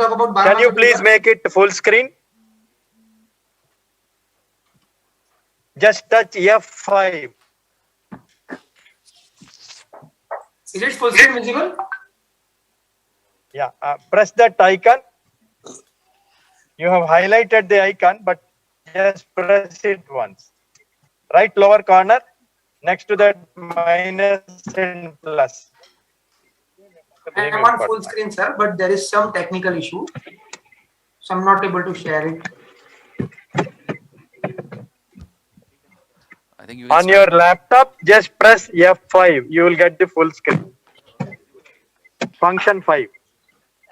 talk about biomarker. Can you please make it full screen? Just touch F5. Is it full screen visible? Yeah, press that icon. You have highlighted the icon, but just press it once. Right lower corner, next to that minus and plus. I am on full screen, sir, but there is some technical issue, so I'm not able to share it. I think you on your laptop, just press F5. You will get the full screen. Function 5.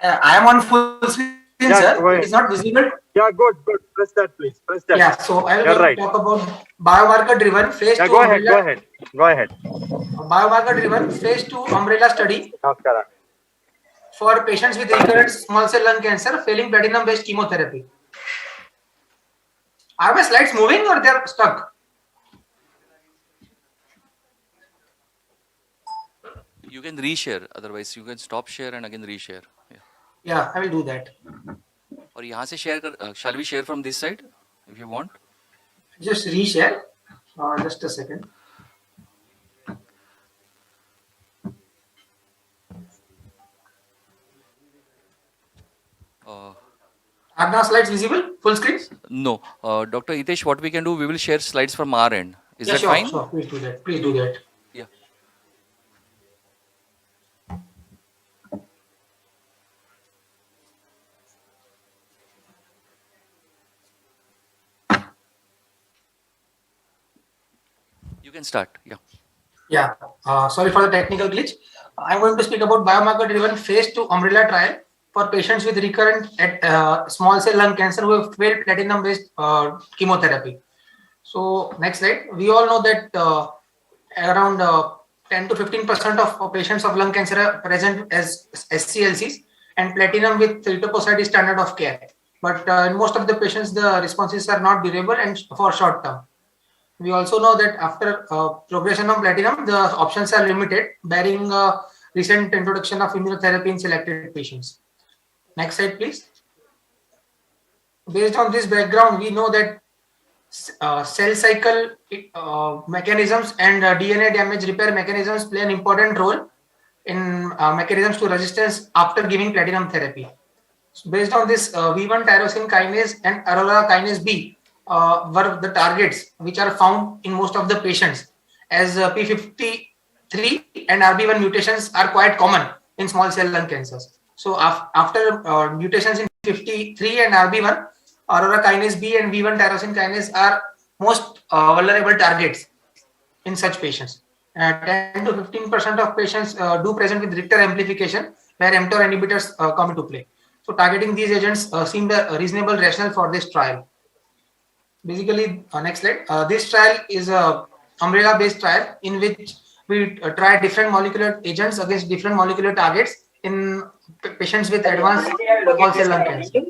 I am on full screen, sir. It is not visible. Yeah, good. Press that, please. Press that. Yeah, so I will talk about biomarker-driven phase 2. Go ahead. Biomarker-driven phase 2 umbrella study for patients with recurrent small cell lung cancer failing platinum-based chemotherapy. Are my slides moving or they are stuck? You can reshare. Otherwise, you can stop share and again reshare. Yeah, I will do that. और यहाँ से share कर, shall we share from this side if you want? Just reshare. Just a second. Are now slides visible? Full screen? No. Dr. Itesh, what we can do, we will share slides from our end. Is that sure, fine? Sure. Please do that. Please do that. Yeah. You can start. Yeah. Yeah. Sorry for the technical glitch. I'm going to speak about biomarker-driven phase 2 umbrella trial for patients with recurrent small cell lung cancer who have failed platinum-based chemotherapy. So next slide. We all know that around 10 to 15% of patients of lung cancer are present as SCLCs, and platinum with etoposide is standard of care. But in most of the patients, the responses are not durable and for short term. We also know that after progression on platinum, the options are limited, barring recent introduction of immunotherapy in selected patients. Next slide, please. Based on this background, we know that cell cycle mechanisms and DNA damage repair mechanisms play an important role in mechanisms to resistance after giving platinum therapy. So based on this, V1 tyrosine kinase and Aurora kinase B were the targets which are found in most of the patients, as P53 and RB1 mutations are quite common in small cell lung cancers. So after mutations in 53 and RB1, Aurora kinase B and V1 tyrosine kinase are most vulnerable targets in such patients. 10 to 15% of patients do present with Richter amplification, where mTOR inhibitors come into play. So targeting these agents seemed a reasonable rationale for this trial. Basically, next slide. This trial is a umbrella-based trial in which we try different molecular agents against different molecular targets in patients with advanced small cell lung cancer.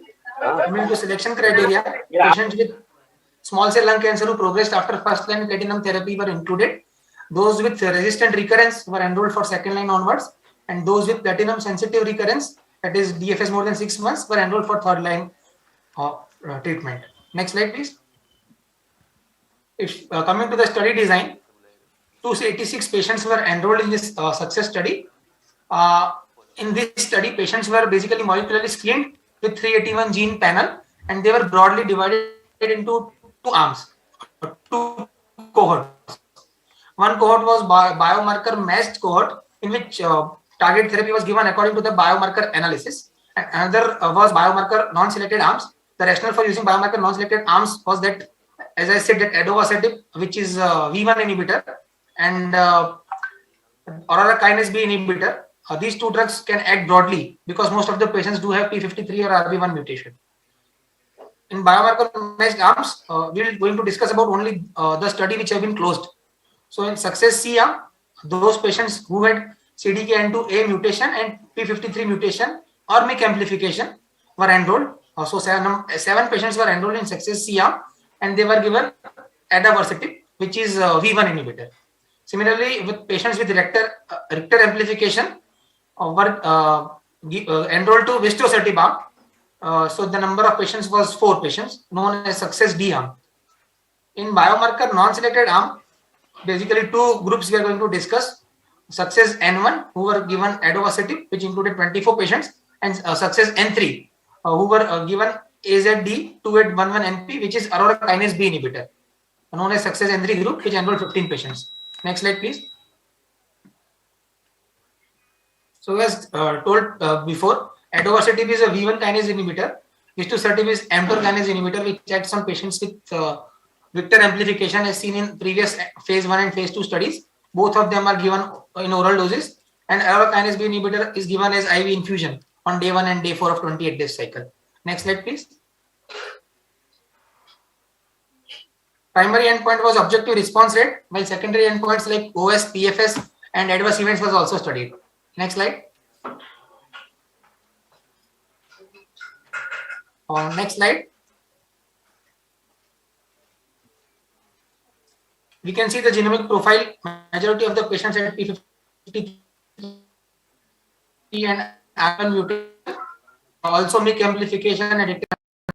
Coming to selection criteria, patients with small cell lung cancer who progressed after first-line platinum therapy were included. Those with resistant recurrence were enrolled for second-line onwards, and those with platinum-sensitive recurrence, that is DFS more than 6 months, were enrolled for third-line treatment. Next slide, please. If coming to the study design, 286 patients were enrolled in this success study. In this study, patients were basically molecularly screened with 381 gene panel, and they were broadly divided into two arms, two cohorts. One cohort was biomarker matched cohort, in which target therapy was given according to the biomarker analysis, and another was biomarker non-selected arms. The rationale for using biomarker non-selected arms was that, as I said, that adovasertib, which is V1 inhibitor, and Aurora kinase B inhibitor, these two drugs can act broadly because most of the patients do have P53 or RB1 mutation. In biomarker matched arms, we are going to discuss about only the study which have been closed. So in success C arm, those patients who had CDKN2A mutation and P53 mutation or MYC amplification were enrolled. So seven patients were enrolled in success C arm, and they were given adagrasib, which is V1 inhibitor. Similarly, with patients with Richter amplification were enrolled to vistosertib arm, So the number of patients was 4 patients, known as success D arm. In biomarker non-selected arm, basically 2 groups we are going to discuss. Success N1, who were given adavosertib, which included 24 patients, and success N3, who were given AZD2811NP, which is aurora kinase B inhibitor, known as success N3 group, which enrolled 15 patients. Next slide, please. So as told before, adavosertib is a V1 kinase inhibitor. Vistusertib is mTOR kinase inhibitor, which acts on patients with Victor amplification, as seen in previous phase 1 and phase 2 studies. Both of them are given in oral doses, and aurora kinase B inhibitor is given as IV infusion on day 1 and day 4 of 28 days cycle. Next slide, please. Primary endpoint was objective response rate, while secondary endpoints like OS, PFS, and adverse events was also studied. Next slide. Next slide. We can see the genomic profile. Majority of the patients had P53 and ARPAN mutation, also MYC amplification and additive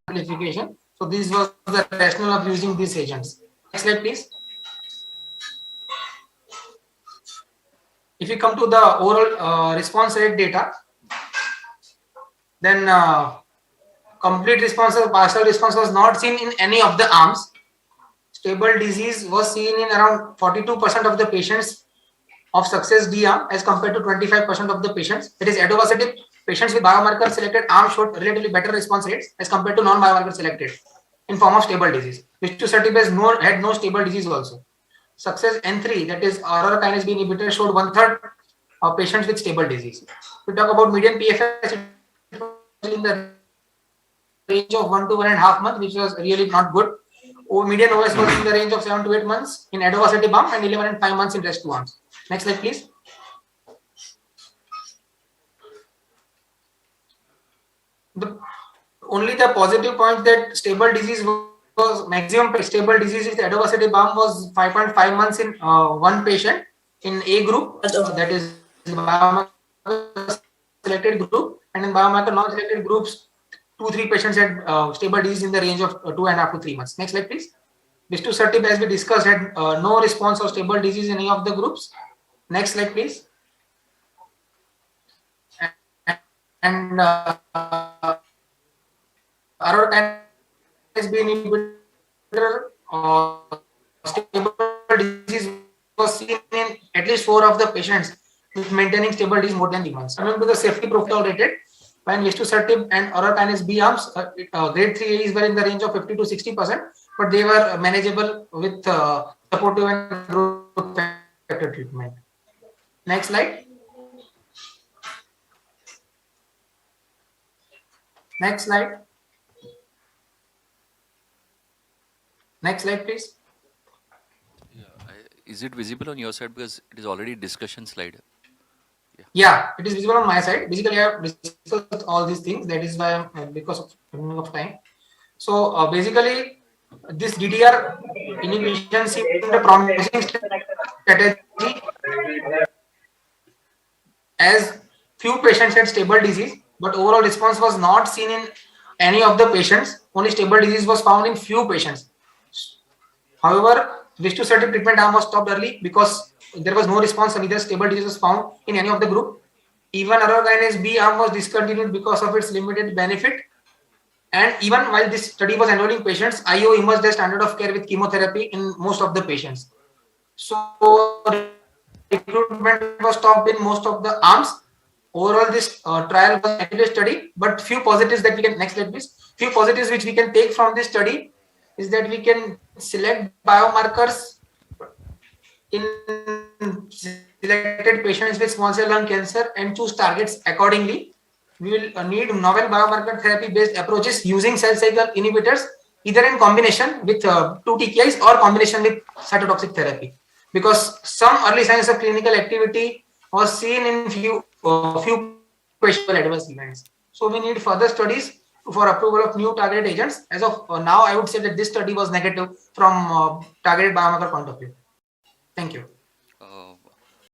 amplification. So this was the rationale of using these agents. Next slide, please. If we come to the overall response rate data, then complete response or partial response was not seen in any of the arms. Stable disease was seen in around 42% of the patients of success D arm as compared to 25% of the patients. It is adavosertib patients with biomarker selected arm showed relatively better response rates as compared to non-biomarker selected in form of stable disease. Vistusertib had no stable disease also. Success N3, that is aurora kinase B inhibitor, showed 1/3 of patients with stable disease. We talk about median PFS in the range of 1 to 1.5 months, which was really not good. Median OS was in the range of 7 to 8 months in adavosertib arm and 11 and 5 months in rest 2 arms. Next slide, please. Only the positive point that stable disease was maximum stable disease with adavosertib arm was 5.5 months in one patient in A group, that is biomarker selected group, and in biomarker non-selected groups, 2-3 patients had stable disease in the range of 2.5 to 3 months. Next slide, please. Vistusertib, as we discussed, had no response or stable disease in any of the groups. Next slide, please. And aurora kinase B inhibitor stable disease was seen in at least 4 of the patients with maintaining stable disease more than 3 months. Coming to the safety profile rated, when vistusertib and aurora kinase B arms, grade 3 AEs were in the range of 50 to 60%, but they were manageable with supportive and growth factor treatment. Next slide. Next slide. Next slide, please. Is it visible on your side, because it is already discussion slide? Yeah, it is visible on my side. Basically, I have discussed all these things. That is why because of time. So basically, this DDR inhibition seemed a promising strategy, as few patients had stable disease, but overall response was not seen in any of the patients. Only stable disease was found in few patients. However, vistusertib treatment arm was stopped early because there was no response and neither stable disease was found in any of the group. Even aurora kinase B arm was discontinued because of its limited benefit. And even while this study was enrolling patients, IO emerged as standard of care with chemotherapy in most of the patients. So recruitment was stopped in most of the arms. Overall, this trial was a study, but few positives that we can, next slide please, few positives which we can take from this study is that we can select biomarkers in selected patients with small cell lung cancer and choose targets accordingly. We will need novel biomarker therapy based approaches using cell cycle inhibitors, either in combination with 2 TKIs or combination with cytotoxic therapy, because some early signs of clinical activity was seen in few patients with adverse events. So we need further studies for approval of new targeted agents. As of now, I would say that this study was negative from targeted biomarker point of view. Thank you.